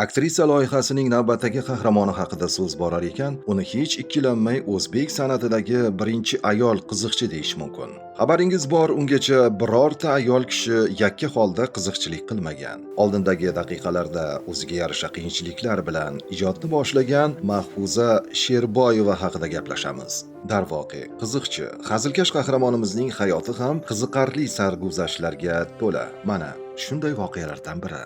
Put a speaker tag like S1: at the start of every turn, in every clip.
S1: Aktrisa loyihasining navbatdagi qahramoni haqida so'z borar ekan, uni hech ikkilanmay o'zbek san'atidagi birinchi ayol qiziqchi deyish mumkin. Xabaringiz bor, ungacha birorta ayol kishi yakka holda qiziqchilik qilmagan. Oldindagi daqiqalarda o'ziga yarasha qiyinchiliklar bilan ijodni boshlagan Mahfuza Sherboyeva haqida gaplashamiz. Darvoqe, qiziqchi, hazilkash qahramonimizning hayoti ham qiziqarli sarguzashtlarga to'la. Mana shunday voqealardan biri.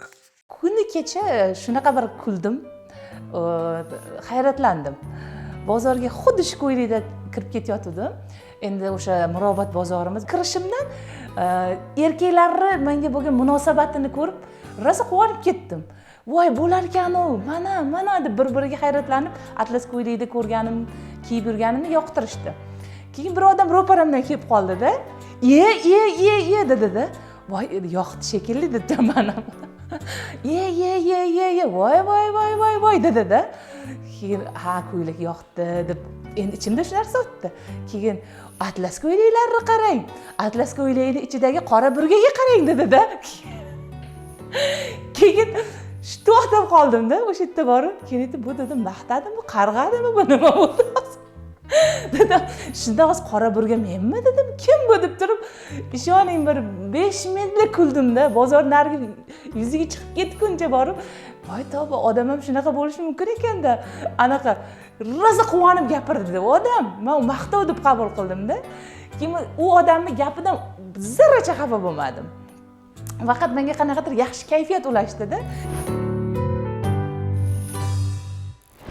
S2: Kuni kecha shunaqa bir kuldim, hayratlandim. Bozorga xuddi shu ko'ylakda kirib ketayotgandim. Endi o'sha Mirobod bozorimiz kirishimdan erkaklarni menga bo'lgan munosabatini ko'rib, rosa quvonib ketdim. Voy, bo'lar ekan-ku, mana deb bir-biriga hayratlanib, atlas ko'ylakda ko'rganim, kiyib yurganimni yoqtirishdi. Keyin bir odam ro'paramdan kelib qoldi-da, "Ye" dedi-da. Voy, yoqdi shekilli dedim mana. Ye, voy dedi-da. Keyin ha, ko'ylak yoqdi deb endi ichimda shu narsa o'tdi. Keyin atlas ko'ylaklarni qarang. Atlas ko'ylakning ichidagi qora burgaga qarang dedi-da. Keyin shu to'xtab qoldim-da, o'sha yerda borib, keyin bu dedim, maqtadimi, qarg'adimi, bu nima bo'ldi? Dedim, shundan hozir qora burga menmi dedim, kim bu deb turib, ishoning bir 5 minutlik kuldimda, bozor narigi yuziga chiqib ketguncha borib, voy tavba, odam ham shunaqa bo'lishi mumkin ekanda, anaqa rosa quvonib gapirdi u odam. Men maqtov deb qabul qildimda. Keyin u odamning gapidan zarracha xafa bo'lmadim. Faqat menga qanaqadir yaxshi kayfiyat ulashdi-da.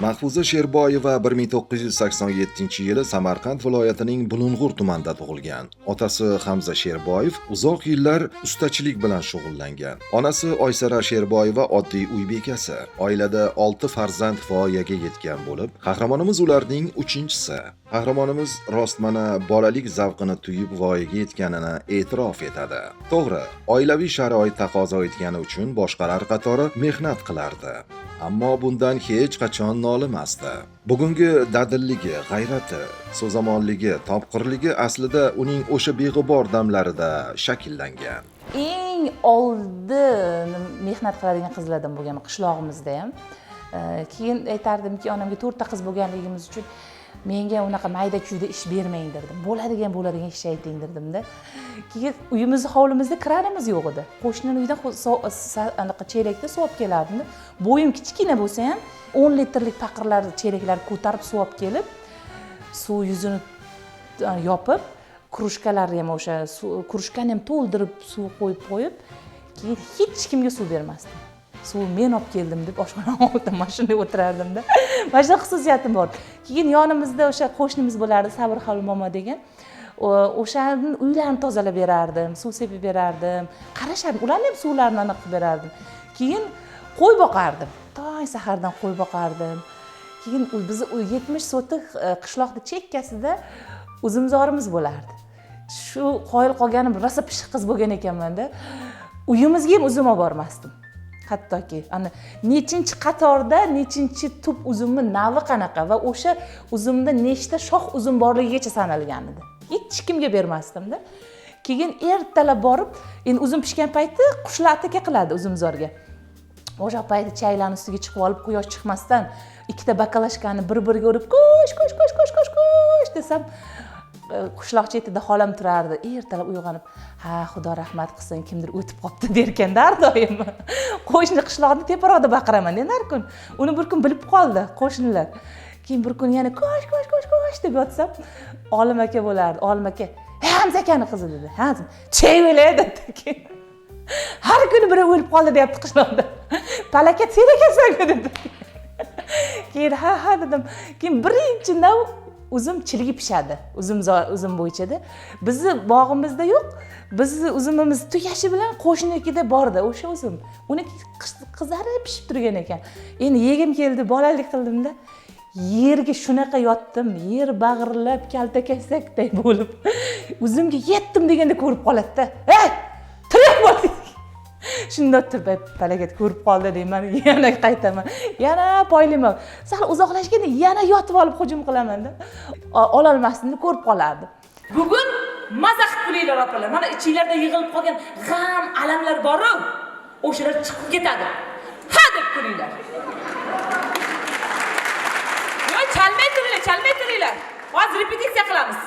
S1: Mahfuza Sherboyeva 1987-yili Samarqand viloyatining Bulung'ur tumanida tug'ilgan. Otasi Hamza Sherboyev uzoq yillar ustachilik bilan shug'ullangan. Onasi Oysara Sherboyeva oddiy uy bekasi. Oilada 6 farzand voyaga yetgan bo'lib, qahramonimiz ularning 3-chisi. Qahramonimiz rostmana bolalik zavqini tuyib voyaga yetganini e'tirof etadi. To'g'ri, oilaviy sharoit taqozo etgani uchun boshqalar qatori mehnat qilardi. Ammo bundan hech qachon nolimasdi. Bugungi dadilligi, g'ayrati, so'zamonligi, topqirligi aslida uning o'sha beg'ubor damlarida shakllangan.
S2: Eng oldin mehnat qiladigan qizlardan bo'lgan qishlog'imizda ham. Keyin aytardimki, onamga 4 ta qiz bo'lganligimiz uchun menga unaqa mayda-chuyda ish bermang derdim. Bo'ladigan ish ayting derdimda. Keyin uyimizni hovlimizda kranimiz yo'q edi. Qo'shnining uyidan anaqa chelakda suv olib kelardim. Bo'yim kichkina bo'lsa ham 10 litrlik paqirlar, chelaklar ko'tarib suv olib kelib, suv yuzini yopib, krujkalarni ham o'sha krujkani ham to'ldirib suv qo'yib, keyin hech kimga suv bermasdim. Suv men olib keldim deb oshxona oldida mashinada o'tirardim-da. Mana shu xususiyatim bor. Keyin yonimizda o'sha qo'shnimiz bo'lardi, Sabrxol momo degan. O'shaning uylarini tozalab berardim, suv sepib berardim, qarashardim, ularni ham suvlarini aniq qilib berardim. Keyin qo'y boqardim. Tong sahardan qo'y boqardim. Keyin bizni 70 sotik qishloqda chekkasida uzumzorimiz bo'lardi. Shu qoyil qolganim rosa pishiq qiz bo'lgan ekanman-da. Uyimizga ham uzum olib bormasdim. Hattoki ana nechinchi qatorda nechinchi tup uzumni navi qanaqa va o'sha uzumda nechta shox uzum borligigacha sanalgan edi. Hech kimga bermasdim-da. Keyin ertalab borib, endi uzum pishgan payti qushlar ataka qiladi uzumzorga. O'sha payti chaylarning ustiga chiqib olib, quyosh chiqmasdan ikkita bakalashkani bir-biriga urib, ko'sh desam, qishloq chetida xolam turardi. Ertalab uyg'onib, "Ha, Xudo rahmat qilsin, kimdir o'tib qopti" derkanda har doim. Qo'shni qishloqni teparoqda baqiraman endi har kun. Uni bir kun bilib qoldi qo'shnilar. Keyin bir kun yana ko'sh deb yotsam, Olim aka bo'lardi. Olim aka, "Hamza akani qizi" dedi. "Ha, chayvela" dedi. Har kuni biri o'lib qoldi deyapti qishloqda. "Palakat sen ekansan" dedi. Keyin ha dedim. Keyin birinchi nav uzum chiligi pishadi. Uzum bo'yichada. Bizni bog'imizda yo'q. Bizni uzumimiz tugashi bilan qo'shninikida bordi o'sha uzum. Uni qizarib pishib turgan ekan. Endi yegim keldi, bolalik qildimda. Yerga shunaqa yotdim, yer bag'irlab, kaltakasakday bo'lib, uzumga yetdim deganda ko'rib qoladi-da. "Ey, tirik bo'l!" Shunda turib, "Palakat ko'rib qoldi" deyman, yana qaytaman. Yana poylayman. Sal uzoqlashganda yana yotib olib hujum qilaman-da. Ola olmasdim, ko'rib qolardi. Bugun maza qilib kulinglar opalar. Mana ichinglarda yig'ilib qolgan g'am, alamlar bor-ku, o'shalar chiqib ketadi. Ha deb
S3: turinglar. Yo'q, chalmay turinglar. Hozir repetitsiya qilamiz.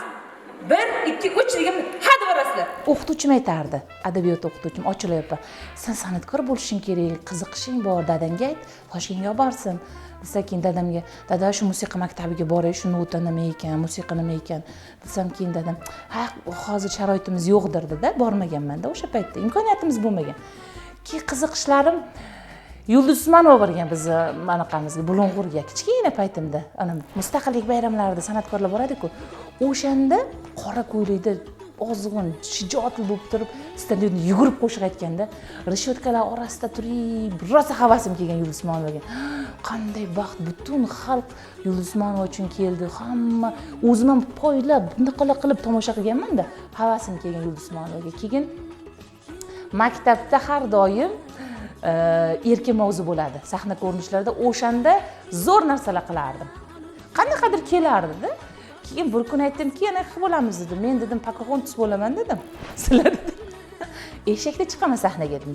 S3: 1, 2, 3 degan hadi borasizlar.
S2: O'qituvchim aytardi, adabiyot o'qituvchim Ochila opa, sen san'atkor bo'lishing kerak, qiziqishing bor, dadangga ayt, Toshkentga olib borsin. Desa keyin dadamga, dada shu musiqa maktabiga boray, shu nota nima ekan, musiqa nima ekan. Desam keyin dadam, ha, hozir sharoitimiz yo'qdir dedi, bormaganman-da o'sha paytda, imkoniyatimiz bo'lmagan. Keyin qiziqishlarim Yulduz Usmonova borgan bizni manaqamizga, Bulung'urga, kichkina paytimda, ana mustaqillik bayramlarida san'atkorlar boradi-ku. O'shanda qora ko'ylakda ozg'in, shijoatli bo'lib turib, stadionda yugurib qo'shiq aytganda, rishotkalar orasida turib, rosa havasim kelgan Yulduz Usmonovaga. Qanday baxt, butun xalq Yulduz Usmonova uchun keldi. Hamma o'zim ham poylab, bunaqa qilib tomosha qilganman-da, havasim kelgan Yulduz Usmonovaga. Keyin maktabda har doim erkin mavzu bo'ladi. Sahna ko'rinishlarida o'shanda zo'r narsalar qilardim. Qanaqadir kelardi-da. Keyin bir kun aytdimki, yana xil bo'lamiz dedim. Men dedim, Pocahontas bo'laman dedim. Sizlar dedim. Eshakda chiqaman sahnaga dedim.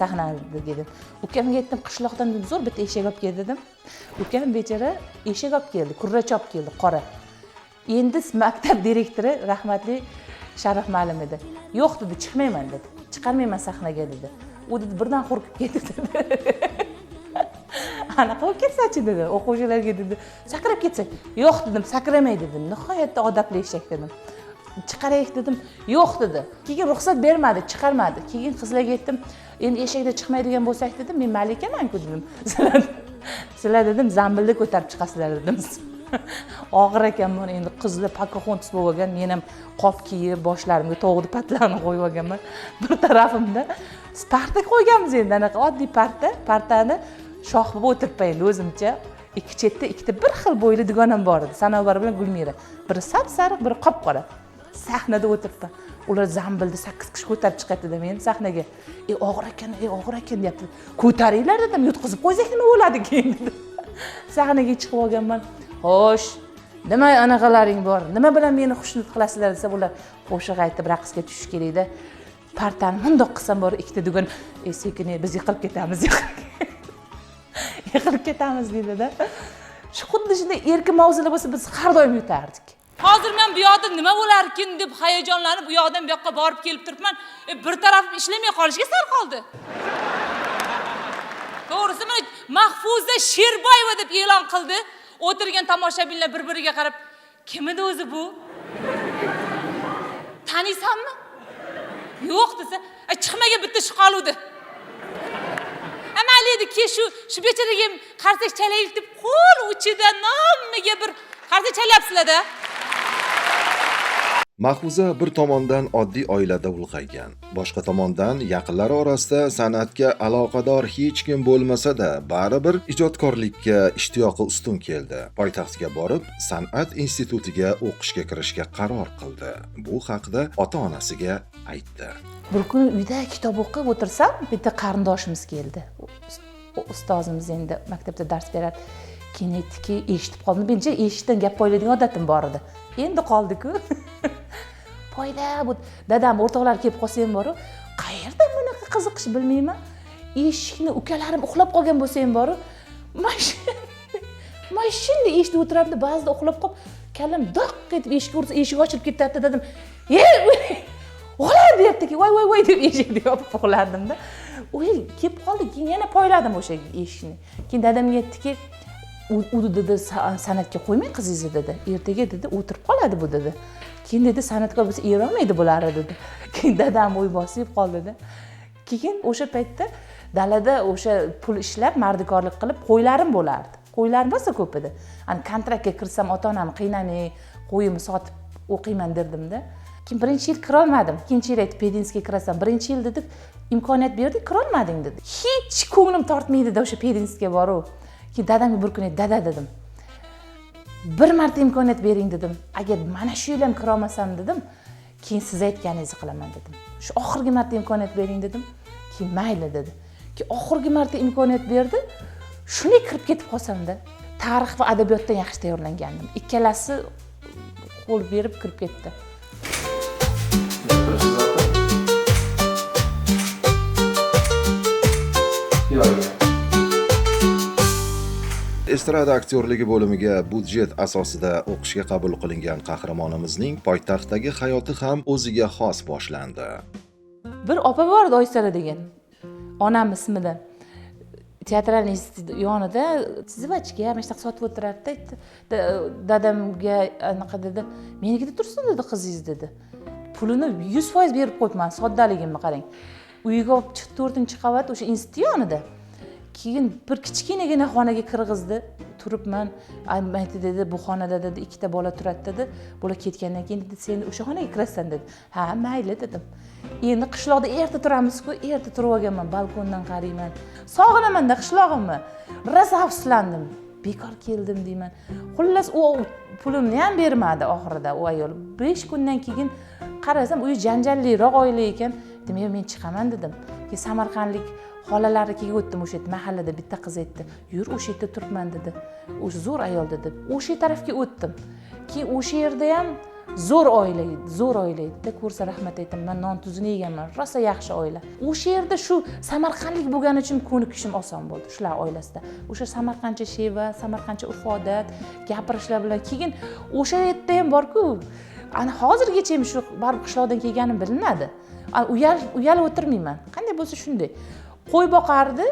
S2: Sahnaga dedim. Ukamga aytdim, qishloqdan zo'r bitta eshak olib kel dedim. Ukam bechora eshak olib keldi, kurrach olib keldi, qora. Endi maktab direktori rahmatli Sharif Ma'lim edi. Yo'q dedi, chiqmayman dedi. Chiqarmayman sahnaga dedi. U dedi, birdan qo'rqib ketdi dedi. Anaqa bo'lib ketsa-chi dedi. O'quvchilarga dedi, sakrab ketsak. Yo'q dedim, sakramay dedim. Nihoyatda odobli eshak dedim. Chiqaraylik dedim. Yo'q dedi. Keyin ruxsat bermadi, chiqarmadi. Keyin qizlarga aytdim, endi eshakda chiqmaydigan bo'lsak dedim, men malikaman-ku dedim. Sizlar dedim, zambilda ko'tarib chiqasizlar dedim. Og'ir ekan men endi qizlar Pocahontas bo'lib olgan, men ham qop kiyib, boshlarimga to'g'ri patlarni qo'yib olganman. Bir tarafimda parta qo'yganmiz endi anaqa oddiy partani shoh bo'lib o'tiribman o'zimcha. Ikki chetda ikkita bir xil bo'yli dugonam bor edi. Sanobar bilan Gulmira. Biri sap-sariq, biri qop-qora. Sahnada o'tiribman. Ular zambilda 8 kishi ko'tarib chiqadi-da men sahnaga. Og'ir ekan deyapti. Ko'taringlar dedim, yutqizib qo'ysak nima bo'ladi keyin dedim. Sahnaga chiqib olganman. Xo'sh, nima anaqalaring bor? Nima bilan meni xushnud qilasizlar desa, ular qo'shiq aytib raqsga tushish kerak-da. Partani mundoq qilsam bor, ikkita dugon, sekin biz yiqilib ketamiz. Yiqilib ketamiz dedi-da. Shu xuddi shunday erkin mavzular bo'lsa, biz har doim yutardik.
S3: Hozir men bu yoqda nima bo'larkin deb hayajonlanib, bu yoqdan bu yoqqa borib kelib turibman. Bir tarafim ishlamay qolishiga sal qoldi. To'g'risi, mana Mahfuza Sherboyeva deb e'lon qildi. O'tirgan tomoshabinlar bir-biriga qarab, kim edi o'zi bu? Taniysanmi? Yo'q desa, chiqmagan bitta shu qoluvdi. Amaliydi ki shu bechoraga qarsak chalaylik deb qo'l uchida nomiga bir qarsak chalyapsizlar-da.
S1: Mahfuza bir tomondan oddiy oilada ulg'aygan, boshqa tomondan yaqinlari orasida san'atga aloqador hech kim bo'lmasa-da, baribir ijodkorlikka ishtiyoqi ustun keldi. Poytaxtga borib, san'at institutiga o'qishga kirishga qaror qildi. Bu haqida ota-onasiga aytdi.
S2: Bir kun uyda kitob o'qib o'tirsam, bitta qarindoshimiz keldi. Ustozimiz endi maktabda dars beradi. Keyin aytdiki, eshitib qoldim. Mencha eshitdan gap poylaydigan odatim bor edi. Endi qoldi-ku. Poylab, dadam o'rtoqlar kelib qolsa ham bor-ku, qayerdan bunaqa qiziqish bilmayman. Eshikni ukalarim uxlab qolgan bo'lsa ham bor-ku, mashina eshitib o'tirardi, ba'zida uxlab qolib, kallam doq etib eshik ursa, eshik ochilib ketadi dedim. O'g'lar deyaptiki, voy deb eshikni yopib qo'yardim-da. Kelib qoldi, keyin yana poyladim o'sha eshikni. Keyin dadamga aytdiki, u dedi, san'atga qo'ymang qizingizni dedi. Ertaga dedi, o'tirib qoladi bu dedi. Keyin dedi, san'atkor bo'lsa erolmaydi bular dedi. Keyin dadam o'y bosib qoldi-da. Keyin o'sha paytda dalada o'sha pul ishlab, mardikorlik qilib qo'ylarim bo'lardi. Qo'ylarim bo'lsa ko'p edi. Ani kontraktga kirsam, ota-onamni qiynamay, qo'yimni sotib o'qiyman derdim-da. Keyin birinchi yil kira olmadim. Ikkinchi yil aytib, Pedinskga kirasan. Birinchi yil dedik, imkoniyat berdik, kira olmading dedi. Hech ko'nglim tortmaydi-da o'sha Pedinskga boruv. Keyin dadamga bir kun dada dedim. Bir marta imkoniyat bering dedim. Agar mana shu yil ham kira olmasam dedim, keyin siz aytganingizni qilaman dedim. Shu oxirgi marta imkoniyat bering dedim. Keyin mayli dedi. Keyin oxirgi marta imkoniyat berdi. Shuni kirib ketib qolsam-da, tarix va adabiyotdan yaxshi tayyorlangandim. Ikkalasi qo'l berib kirib ketdi.
S1: estrada aktyorligi bo'limiga budjet asosida o'qishga qabul qilingan qahramonimizning poytaxtdagi hayoti ham o'ziga xos boshlandi.
S2: Bir opa bor edi Oysara degan. Onam ismida. Teatral institut yonida tizivachga mana shunaqa sotib o'tirardi. Dadamga anaqa dedi, "Menikida tursin" dedi, "qizingiz" dedi. Pulini 100% berib qo'yibman, soddaligimni qarang. Uyga olib chiqdi 4-qavat o'sha institut yonida. Keyin bir kichkinagina xonaga kirgizdi. Turibman, aytdi dedi, "Bu xonada dedi ikkita bola turadi" dedi. Bola ketgandan keyin dedi, "Sen o'sha xonaga kirasan" dedi. "Ha, mayli" dedim. Endi qishloqda erta turamiz-ku, erta turib olganman, balkondan qarayman. Sog'inaman-da qishlog'imni. Rosa afsuslandim. Bekor keldim deyman. Xullas u pulimni ham bermadi oxirida u ayol. 5 kundan keyin qarasam, uyi janjalliroq oila ekan. Demak, men chiqaman dedim. Keyin Samarqandlik xolalariga o'tdim o'sha mahallada bitta qiz aytdi. "Yur, o'sha yerda turibman" dedi. "O'sha zo'r ayol" dedi. O'sha tarafga o'tdim. Keyin o'sha yerda ham zo'r oila edi, zo'r oila edi. Ko'rsa rahmat aytaman, men non tuzini yeganman. Rosa yaxshi oila. O'sha yerda shu Samarqandlik bo'lgani uchun ko'nikishim oson bo'ldi shular oilasida. O'sha Samarqandcha sheva, Samarqandcha urf-odat, gapirishlar bilan keyin o'sha yerda ham bor-ku. Ana hozirgacha ham shu baribir qishloqdan kelganim bilinadi. Uyalib o'tirmayman. Qanday bo'lsa shunday. Qo'y boqardi.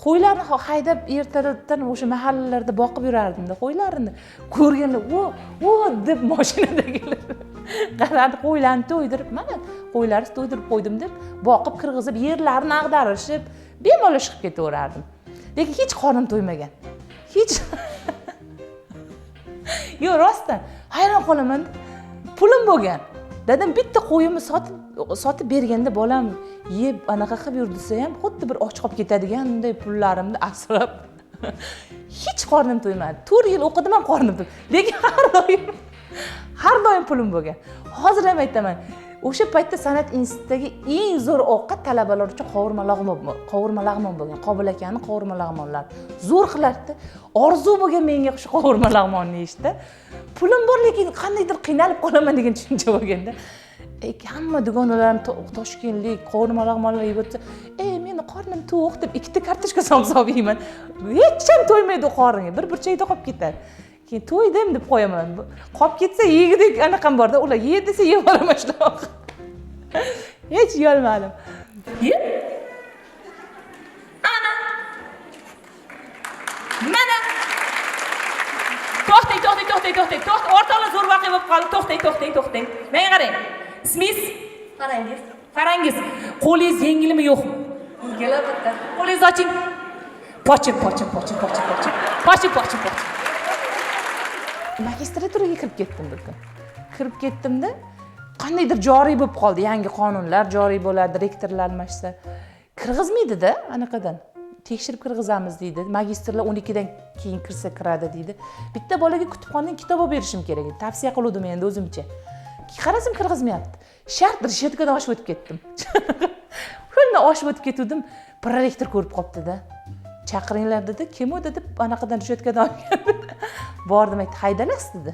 S2: Qo'ylarni haydab ertadan o'sha mahallalarda boqib yurardim-da qo'ylarini. Ko'rganlar, "O" deb mashinadagilar qaradi, qo'ylarni to'ydirib, mana qo'ylarni to'ydirib qo'ydim deb boqib kirgizib, yerlarini ag'darishib, bemalol chiqib ketaverardim. Lekin hech qornim to'ymagan. Hech. Yo, rostdan hayron qolaman. Pulim bo'lgan. Dadam bitta qo'yimni sotib berganda bolam yeb anaqa qilib yur desa ham xuddi bir och qolib ketadiganday pullarimni asrab hech qornim to'ymadi. 4 yil o'qidim ham qornim to'ymadi. Lekin har doim pulim bo'lgan. Hozir ham aytaman, o'sha paytda san'at institutidagi eng zo'r ovqat talabalar uchun qovurma lag'mon bo'lgan. Qobil akaning qovurma lag'monlar. Zo'r qilardi. Orzu bo'lgan menga shu qovurma lag'monni yeyishda. Pulim bor, lekin qandaydir qiynalib qolaman degan tushuncha bo'lganda. Hamma dugonalarim Toshkentlik qovurma lag'monlar yeb o'tsa, meni qornim to'q deb ikkita kartoshka somsa yeyman. Hech ham to'ymaydi qoringa. Bir burchakda qolib ketadi. Keyin to'ydim deb qo'yaman. Qolib ketsa yegidek anaqam bor-da, ular ye desa yeb olaman shunaqa. Hech yeyolmadim. Ana. Mana. To'xtang. O'rtoqlar zo'r voqea bo'lib qoldi. To'xtang. Menga qarang. Ismingiz? Farangiz. Qo'lingiz yengilmi yo'qmi?
S4: Yengil albatta.
S2: Qo'lingizni oching. Pochim. Magistraturaga kirib ketdim bir kun. Kirib ketdimda qandaydir joriy bo'lib qoldi. Yangi qonunlar joriy bo'ladi, rektorlar mashsa. Kirgizmaydi-da anaqadan. Tekshirib kirgizamiz deydi. Magistrlar 12 dan keyin kirsa kiradi deydi. Bitta bolaga kutubxonadan kitob olib berishim kerak edi. Tavsiya qiluvdim endi o'zimcha. Qarasam kirgizmayapti. Shart reshetkadan oshib o'tib ketdim. Shundan oshib o'tib ketdim. Prorektor ko'rib qopti-da. Chaqiringlar dedi. Kim u dedi, anaqadan reshetkadan olgan. Bordim, aytdi, haydalasiz dedi.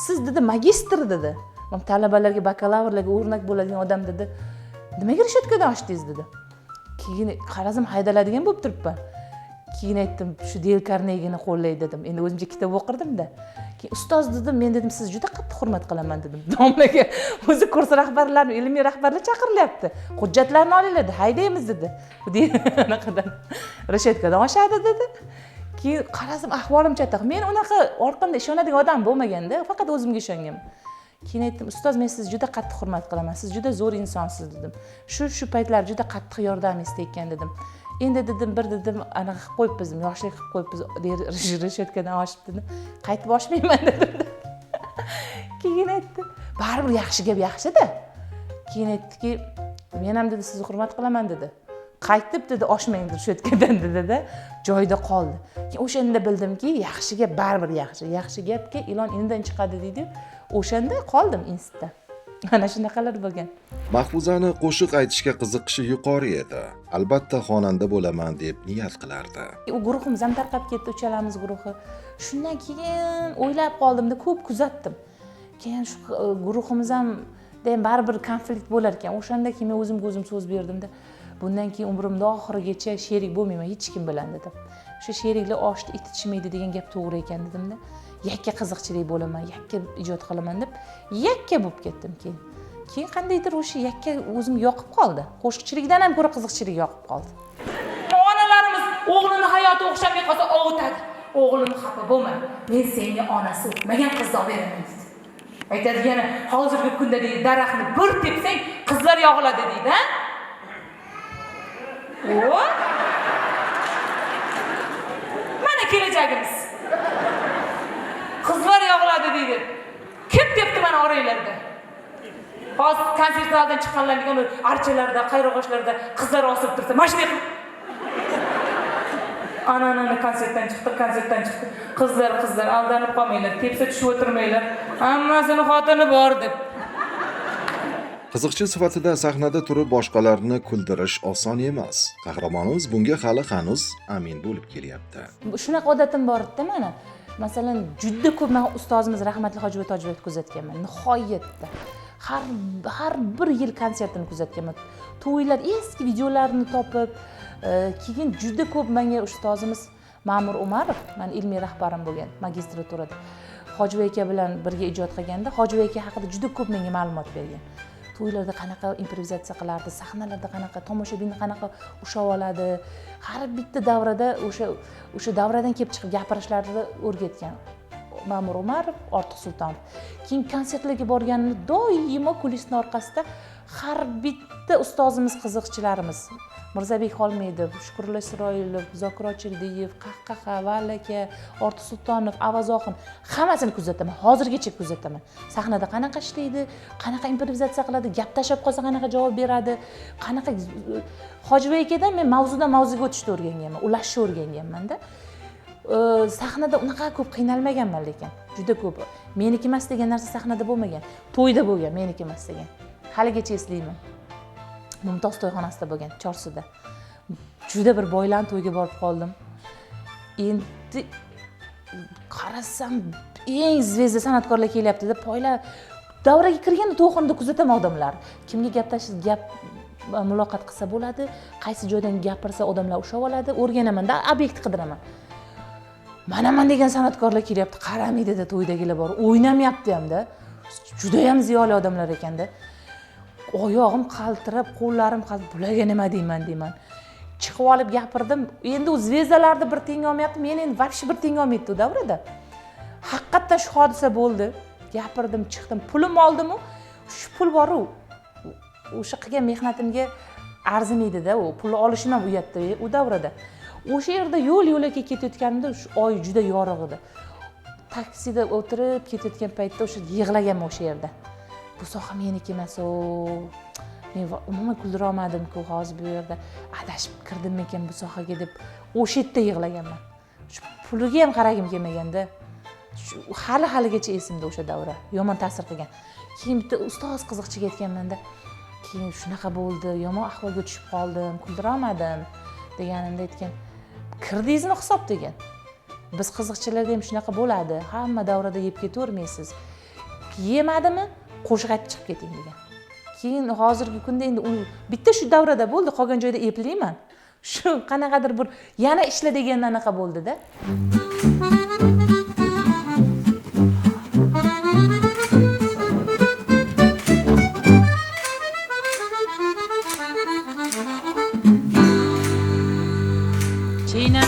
S2: Siz dedi magistr dedi. Men talabalarga, bakalavrlarga o'rnak bo'ladigan odam dedi. Nimaga reshetkadan oshdingiz dedi. Keyin qarasam haydaladigan bo'lib turibman. Keyin aytdim, shu Del Carnegini qo'llay dedim. Endi o'zimcha kitob o'qirdim-da. Keyin ustoz dedim, men dedim, siz juda qattiq hurmat qilaman dedim. Domlaga o'zi kurs rahbarlari, ilmiy rahbarlar chaqirilyapti. Hujjatlarni olinglar, haydaymiz dedi. Anaqadan reshetkadan oshadi dedi. Keyin qarasam ahvolim chatoq. Men unaqa orqamda ishonadigan odam bo'lmaganda, faqat o'zimga ishonganman. Keyin aytdim, ustoz, men sizni juda qattiq hurmat qilaman. Siz juda zo'r insonsiz dedim. Shu paytlar juda qattiq yordamingiz tekkan dedim. Endi dedim, bir dedim, anaqa qilib qo'yibmiz, yoshlik qilib qo'yibmiz, reshetkadan oshib dedim. Qaytib oshmayman dedim. Keyin aytdi, baribir yaxshi gap yaxshi-da. Keyin aytdiki, men ham dedi, sizni hurmat qilaman dedi. Qaytib dedi, oshmang reshetkadan dedi-da, joyida qoldi. Keyin o'shanda bildimki, yaxshi gap baribir yaxshi. Yaxshi gapga ilon inidan chiqadi deydi. O'shanda qoldim institutda. Mana shunaqalar bo'lgan.
S1: Mahfuzani qo'shiq aytishga qiziqishi yuqori edi. Albatta xonanda bo'laman deb niyat qilardi.
S2: U guruhimiz ham tarqab ketdi, uchalamiz guruhi. Shundan keyin o'ylab qoldimda, ko'p kuzatdim. Keyin shu guruhimiz ham baribir konflikt bo'lar ekan. O'shanda keyin men o'zim so'z berdimda, bundan keyin umrimda oxirigacha sherik bo'lmayman hech kim bilan dedim. o'sha sheriklar oshni it ichmaydi degan gap to'g'ri ekan dedimda. Yakka qiziqchilik bo'laman, yakka ijod qilaman deb yakka bo'lib ketdim keyin. Keyin qandaydir o'sha yakka o'zimga yoqib qoldi. Qo'shiqchilikdan ham ko'ra qiziqchilik yoqib qoldi.
S3: Onalarimiz o'g'lini hayoti o'xshamay qolsa ovutadi. O'g'lim xafa bo'lma. Men senga onasi o'tmagan qizni olib beraman dedi. Aytadigani hozirgi kunda deydi daraxtni bir tepsang qizlar yog'iladi deydi, ha? O? Mana kelajagimiz. Qizlar yog'iladi deydi. Kim debdi mana oranglarda? Hozir konsert zalidan chiqqanlarning uni archalarda, qayrog'ochlarda qizlar osib tursa, mashina qilib ana konsertdan chiqdi. Qizlar aldanib qolmanglar, tepsa tushib o'tirmanglar. Hammasini xotini bor deb.
S1: Qiziqchi sifatida sahnada turib boshqalarni kuldirish oson emas. Qahramonimiz bunga hali hanuz amin bo'lib kelyapti.
S2: Shunaqa odatim bor edi mana. Masalan, juda ko'p men ustozimiz rahmatli Hojiboy Tojboyevni kuzatganman. Nihoyatda. Har bir yil konsertini kuzatganman. To'ylar eski videolarni topib, keyin juda ko'p menga ustozimiz Ma'mur Umarov, men ilmiy rahbarim bo'lgan magistraturada. Hojiboy aka bilan birga ijod qilganda, Hojiboy aka haqida juda ko'p menga ma'lumot bergan. To'ylarda qanaqa improvizatsiya qilardi, sahnalarda qanaqa, tomoshabinni qanaqa ushlab oladi. Har bitta davrada o'sha davradan kelib chiqib gapirishlarini o'rgatgan. Ma'mur Umarov, Ortiq Sultonov. Keyin konsertlarga borganimda doimo kulisning orqasida har bitta ustozimiz, qiziqchilarimiz Mirzabek Xolmedov, Shukurullo Isroilov, Zokir Ochildiyev, Qahqaha, Vallaka, Ortiq Sultonov, Avazoxin hammasini kuzataman. Hozirgacha kuzataman. Sahnada qanaqa ishlaydi, qanaqa improvizatsiya qiladi, gap tashab qolsa qanaqa javob beradi, qanaqa Hojiboy akadan men mavzudan mavzuga o'tishni o'rganganman, ulashishni o'rganganman-da. Sahnada unaqa ko'p qiynalmaganman lekin, juda ko'p. Meniki emas degan narsa sahnada bo'lmagan. To'yda bo'lgan, meniki emas degan. Haligacha eslayman. Mumtoz to'yxonasida bo'lgan, Chorsida. Juda bir boylan to'yga borib qoldim. Endi qarasam eng zvezda san'atkorlar kelyapti deb poylar davraga kirganda to'yxonada kuzataman odamlar. Kimga gap muloqot qilsa bo'ladi, qaysi joydan gapirsa odamlar ushlab oladi, o'rganaman-da, obyekt qidiraman. Mana degan san'atkorlar kelyapti, qaramaydi-da to'ydagilar bor, o'ynamayapti ham-da. Juda ham ziyoli odamlar ekanda. Oyog'im qaltirab, qo'llarim qaltirab, bularga nima deyman. Chiqib olib gapirdim. Endi u zvezdalarni bir tengi olmayapti, men endi vobshe bir tengi olmaydi u davrada. Haqiqatdan shu hodisa bo'ldi. Gapirdim, chiqdim, pulim oldim-u, shu pul bor-u. O'sha qilgan mehnatimga arzimaydi-da, u pulni olishim ham uyatda u davrada. O'sha yerda yo'l-yo'lakay ketayotganimda shu oy juda yorug' edi. Taksida o'tirib ketayotgan paytda o'sha yig'laganman o'sha yerda. Bu soha meniki emas-o. Men umuman kuldira olmadim-ku hozir bu yerda. Adashib kirdimmikan bu sohaga deb o'sha yerda yig'laganman. Shu puliga ham qaragim kelmaganda. Shu haligacha esimda o'sha davra. Yomon ta'sir qilgan. Keyin bitta ustoz qiziqchiga aytganman-da. Keyin shunaqa bo'ldi, yomon ahvolga tushib qoldim, kuldira olmadim deganimda aytgan. Kirdingizmi hisob degan. Biz qiziqchilarda ham shunaqa bo'ladi. Hamma davrada yeb ketavermaysiz. Yemadimi? Qo'shiq aytib chiqib keting degan. Keyin hozirgi kunda endi u bitta shu davrada bo'ldi, qolgan joyda eplayman. Shu qanaqadir bir yana ishla deganda anaqa bo'ldi-da. China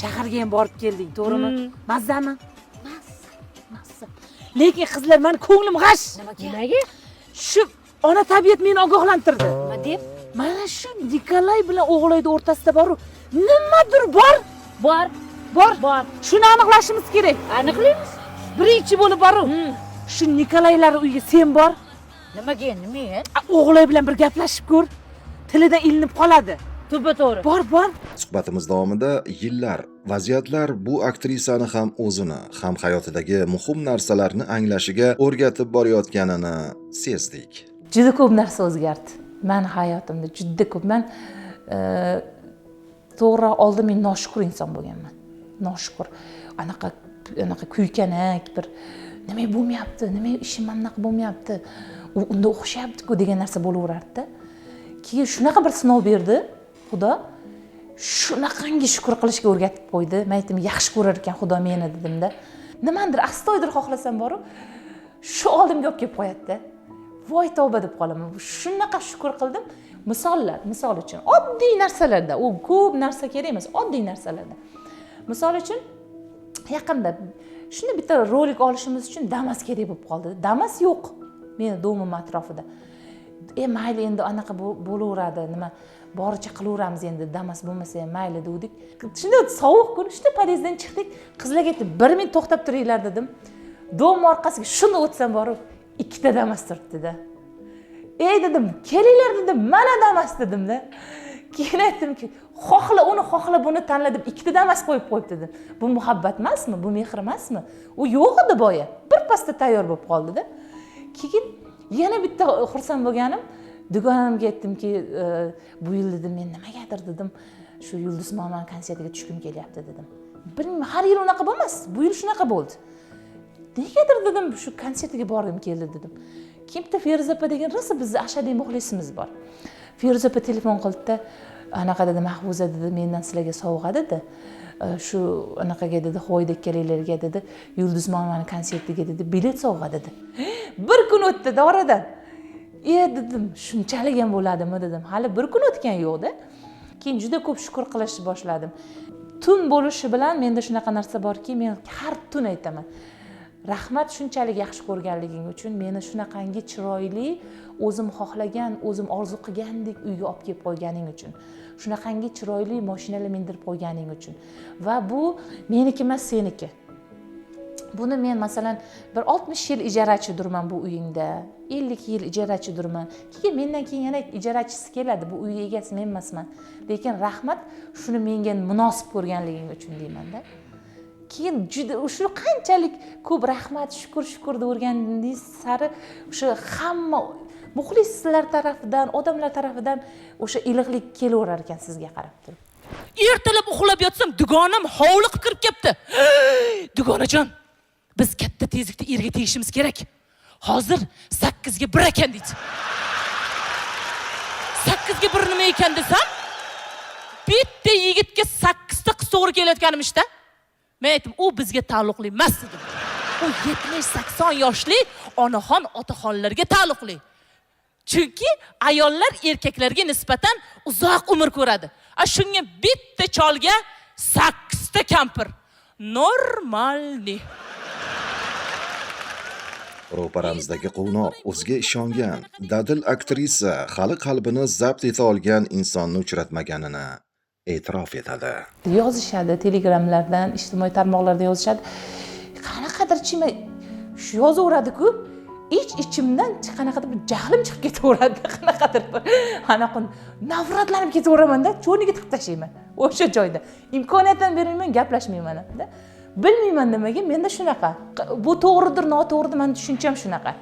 S2: shaharga ham borib kelding, to'g'rimi? Mazzami? Mazza. Lekin qizlar meni ko'nglim g'ash.
S4: Nimaga?
S2: Shu ona tabiat meni ogohlantirdi.
S4: Nima deb?
S2: Mana shu Nikolay bilan o'g'laydi o'rtasida bor. Nimadir bor? Bor. Shuni aniqlashimiz kerak.
S4: Aniqlaymiz.
S2: Birinchi bo'lib bor. Shu Nikolaylar uyiga sen bor.
S4: Nimaga? Nima?
S2: O'g'lay bilan bir gaplashib ko'r. Tilidan ilinib qoladi.
S4: To'g'ri.
S2: Bor.
S1: Suhbatimiz davomida yillar, vaziyatlar bu aktrisani ham o'zini, ham hayotidagi muhim narsalarni anglashiga o'rgatib borayotganini sezdik.
S2: Juda ko'p narsa o'zgardi. Men hayotimda juda ko'p. Men to'g'ri oldin men noshukur inson bo'lganman. Noshukur. Anaqa kuykanak bir nima bo'lmayapti, nima ishim anaqa bo'lmayapti. Unda o'xshayapti-ku degan narsa bo'laverardi-da. Keyin shunaqa bir sinov berdi Xudo. shunaqangi shukur qilishga o'rgatib qo'ydi. Men aytdim, yaxshi ko'rar ekan Xudo meni dedimda. Nimadir astoydil xohlasam boru shu oldimga olib kelib qo'yadi-da. Voy tavba deb qolaman. Shunaqa shukur qildim. Misol uchun oddiy narsalarda, u ko'p narsa kerak emas, oddiy narsalarda. Misol uchun yaqinda shuni bitta rolik olishimiz uchun Damas kerak bo'lib qoldi. Damas yo'q meni domim atrofida. Mayli endi anaqa bo'laveradi, nima boricha qilaveramiz endi Damas bo'lmasa ham mayli dedik. Shunda sovuq kun ishda podyezddan chiqdik. Qizlarga aytdim, 1 minut to'xtab turinglar dedim. Dom orqasiga shunda o'tsam borib, 2 ta Damas turibdi-da. Ey dedim, kelinglar dedim, mana Damas dedimda. Keyin aytdimki, xohla buni tanla deb 2 ta Damas qo'yib dedim. Bu muhabbat emasmi? Bu mehr emasmi? U yo'q edi boya. Bir pasda tayyor bo'lib qoldi-da. Keyin yana bitta xursand bo'lganim, dugonamga aytdimki, bu yil dedim men nimagadir dedim, shu Yulduz Momon konsertiga tushkim kelyapti dedim. Bilmayman, har yil unaqa bo'lmas. Bu yil shunaqa bo'ldi. Negadir dedim, shu konsertiga borgim keldi dedim. Kimda Feruza opa degan rosa bizning ashadiy muxlisimiz bor. Feruza opa telefon qildi-da, anaqa dedi, Mahfuza dedi, mendan sizlarga sovg'a dedi. Shu anaqaga dedi, Xo'yda kelinglarga dedi, Yulduz Momon konsertiga dedi, bilet sovg'a dedi. Bir kun o'tdi oradan. Dedim, shunchalik ham bo'ladimi dedim. Hali bir kun o'tgan yo'q-da. Keyin juda ko'p shukur qilishni boshladim. Tun bo'lishi bilan menda shunaqa narsa borki, men har tun aytaman. Rahmat shunchalik yaxshi ko'rganliging uchun, meni shunaqangi chiroyli, o'zim xohlagan, o'zim orzu qilgandek uyga olib kelib qo'yganing uchun. Shunaqangi chiroyli mashinalar mindirib qo'yganing uchun. Va bu meniki emas, seniki. Buni men masalan bir 60 yil ijarachidirman bu uyingda. 50 yil ijarachidirman. Keyin mendan keyin yana ijarachisi keladi. Bu uy egasi men emasman. Lekin rahmat shuni menga munosib ko'rganliging uchun deyman-da. Keyin juda shu qanchalik ko'p rahmat, shukur deb o'rganingiz sari o'sha hamma muxlislar tarafidan, odamlar tarafidan o'sha iliqlik kelaverar ekan sizga qarab turib.
S3: Ertalab uxlab yotsam, dugonam hovliqib kirib kelibdi. Dugonajon, biz katta tezlikda erga tegishimiz kerak. Hozir 8 ga 1 ekan deydi. 8 ga 1 nima ekan desam, bitta yigitga 8 ta qiz to'g'ri kelayotganimizda. Men aytdim, u bizga taalluqli emas dedim. U 70-80 yoshli onaxon, otaxonlarga taalluqli. Chunki ayollar erkaklarga nisbatan uzoq umr ko'radi. Shunga bitta cholga 8 ta kampir. Normalni.
S1: Ro'paramizdagi quvnoq, o'ziga ishongan, dadil aktrisa hali qalbini zabt eta olgan insonni uchratmaganini e'tirof etadi.
S2: Yozishadi, telegramlardan, ijtimoiy tarmoqlarda yozishadi. Qanaqadir chima shu yozaveradi-ku, ichimdan qanaqadir bir jahlim chiqib ketaveradi, qanaqadir bir anaqa nafratlanib ketaveraman-da, cho'niga tiqib tashlayman. O'sha joyda imkoniyatdan bermayman, gaplashmayman-da. Bilmayman nimaga, menda shunaqa. Bu to'g'ridir, noto'g'ridir, men tushuncham shunaqa.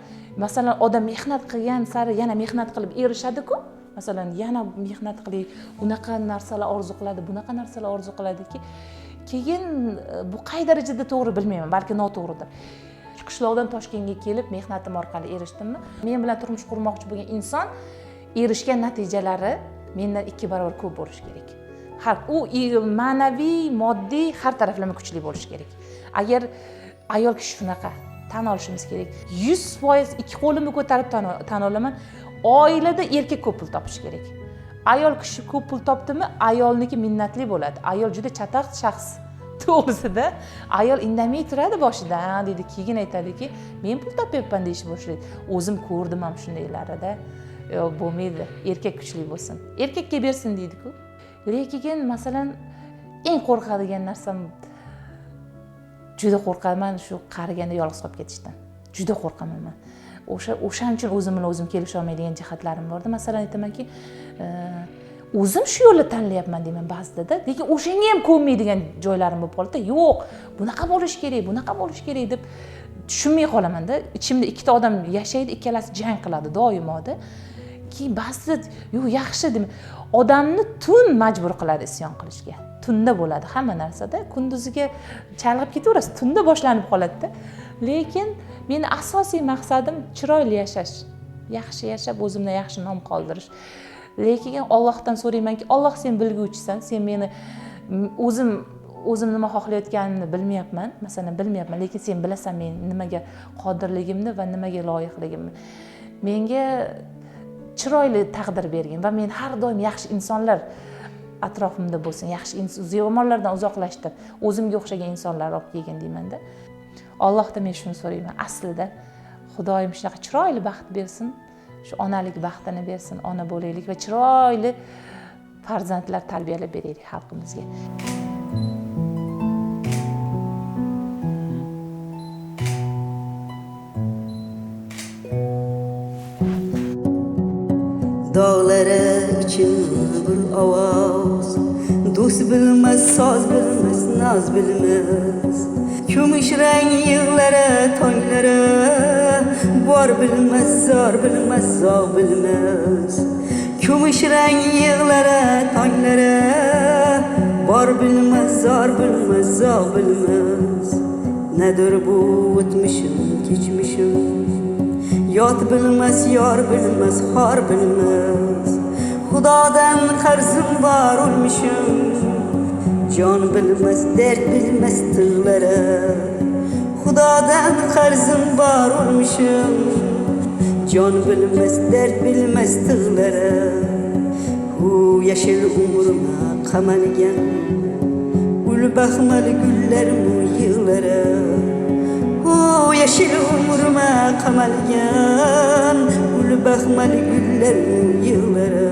S2: Masalan, odam mehnat qilgan sari yana mehnat qilib erishadi-ku. Masalan, yana mehnat qiling, unaqa narsalar orzu qiladi, bunaqa narsalar orzu qiladiki, keyin bu qay darajada to'g'ri bilmayman, balki noto'g'ridir. Qishloqdan Toshkentga kelib mehnatim orqali erishdimmi? Men bilan turmush qurmoqchi bo'lgan inson erishgan natijalari mendan 2 barobar ko'p bo'lishi kerak. U ma'naviy, moddiy har taraflama kuchli bo'lishi kerak. Agar ayol kishi shunaqa tan olishimiz kerak. 100% 2 qo'limni ko'tarib tan olaman. Oilada erkak ko'p pul topishi kerak. Ayol kishi ko'p pul topdimi, ayolniki minnatli bo'ladi. Ayol juda chataq shaxs. To'g'risida ayol indamay turadi boshida, deydi, keyin aytadiki, men pul topyapman deyish boshlaydi. O'zim ko'rdim ham shundaylarida. Yo'q, bo'lmaydi. Erkak kuchli bo'lsin. Erkakka bersin deydi-ku. Lekin masalan eng qo'rqadigan narsam, juda qo'rqaman shu qariganda yolg'iz qolib ketishdan. Juda qo'rqaman men. O'shaning uchun o'zim bilan o'zim kelisha olmaydigan jihatlarim borda. Masalan aytamanki, o'zim shu yo'lni tanlayapman deyman ba'zida, lekin o'shanga ham ko'nmaydigan joylarim bo'lib qoldi. Yo'q, bunaqa bo'lish kerak deb tushunmay qolaman-da. Ichimda ikkita odam yashaydi, ikkalasi jang qiladi doimoda. Keyin ba'zida yo'q, yaxshi deyman. Odamni tun majbur qiladi isyon qilishga. Tunda bo'ladi hamma narsada. Kunduziga chalg'ib ketaverasiz, tunda boshlanib qoladi-da. Lekin meni asosiy maqsadim chiroyli yashash. Yaxshi yashab, o'zimdan yaxshi nom qoldirish. lekin Allohdan so'raymanki, Alloh sen bilguvchisan, sen meni o'zim nima xohlayotganimni bilmayapman, masalan bilmayapman, lekin sen bilasan men nimaga qodirligimni va nimaga loyiqligimni. Menga chiroyli taqdir bergin va men har doim yaxshi insonlar atrofimda bo'lsin, yaxshi yomonlardan uzoqlashtir, o'zimga o'xshagan insonlar olib kelgin deymanda. Allohdan men shuni so'rayman. Aslida Xudoyim shunaqa chiroyli baxt bersin, shu onalik baxtini bersin, ona bo'laylik va chiroyli farzandlar tarbiyalab beraylik xalqimizga.
S5: Dağlara için bir ovoz, do'st bilmez, soz bilmez, naz bilmez. Kumush rang yig'lari, tonglari, bor bilmez, zor bilmez, zog' bilmez. Kumush rang yig'lari, tonglari, bor bilmez, zor bilmez, zog' bilmez. Nedir bu o'tmishim, kechmishim? Yot bilmez, yor bilmez, xor bilmez. Xudodan qarzim bor o'lmishim. Jon bilmez, dard bilmez tig'lari. Xudodan qarzim bor o'lmishim. Jon bilmez, dard bilmez tig'lari. U yashil umrima qamalgan, ul baxmal gullarmu yig'lari. U yashil umrima qamalgan, ul baxmal gullarmu yig'lari.